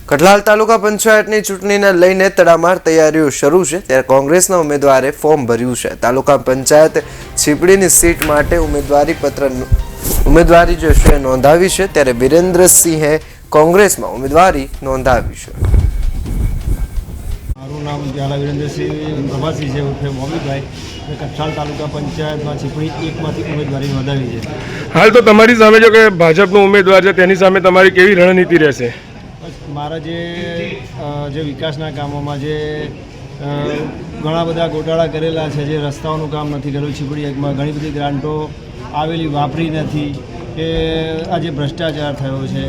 કઠલાલ તાલુકા પંચાયતની ચૂંટણીને લઈને તડામાર તૈયારીઓ શરૂ છે ત્યારે કોંગ્રેસના ઉમેદવારે ફોર્મ ભર્યું છે। તાલુકા પંચાયત છીપડીની સીટ માટે ઉમેદવારી જે છે નોંધાવી છે ત્યારે વિરેન્દ્રસિંહે કોંગ્રેસમાં ઉમેદવારી નોંધાવી છે। મારું નામ ઝાલા વિરેન્દ્રસિંહ પ્રભાસિંહ છે ઉર્ફે મોમીભાઈ। કઠલાલ તાલુકા પંચાયતમાં છીપડી એકમાંથી ઉમેદવારી નોંધાવી છે। હાલ તો તમારી સામે જો કે ભાજપનો ઉમેદવાર છે તેની સામે તમારી કેવી રણનીતિ રહેશે? મારા જે વિકાસના કામોમાં જે ઘણા બધા ગોટાળા કરેલા છે, જે રસ્તાઓનું કામ નથી કર્યું, છીપડી એકમાં ઘણી બધી ગ્રાન્ટો આવેલી વાપરી નથી, કે આ જે ભ્રષ્ટાચાર થયો છે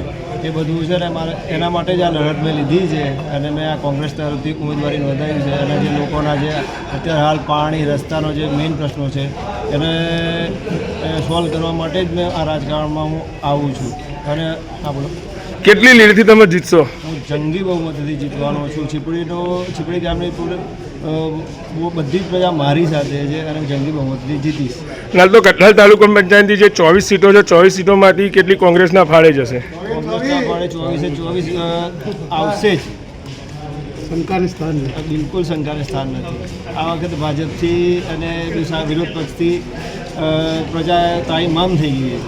એ બધું છે ને મારે એના માટે જ આ લડત મેં લીધી છે અને મેં આ કોંગ્રેસ તરફથી ઉમેદવારી નોંધાવી છે। અને જે લોકોના જે અત્યારે હાલ પાણી રસ્તાનો જે મેઇન પ્રશ્નો છે એને સોલ્વ કરવા માટે જ મેં આ રાજકારણમાં હું આવું છું। અને હા બોલો, કેટલી લીડથી તમે જીતશો? હું જંગી બહુમતીથી જીતવાનો છું। છીપડી ગામની બધી જ પ્રજા મારી સાથે છે અને જંગી બહુમતીથી જીતીશ। હાલ તો કઠલાલ તાલુકા પંચાયતની જે 24 સીટો છે 24 સીટોમાંથી કેટલી કોંગ્રેસના ફાળે જશે? કોંગ્રેસના ફાળે 24 આવશે જ, શંકાને સ્થાન નથી, બિલકુલ શંકાને સ્થાન નથી। આ વખતે ભાજપથી અને વિરોધ પક્ષથી પ્રજા તાઈમામ થઈ ગઈ છે।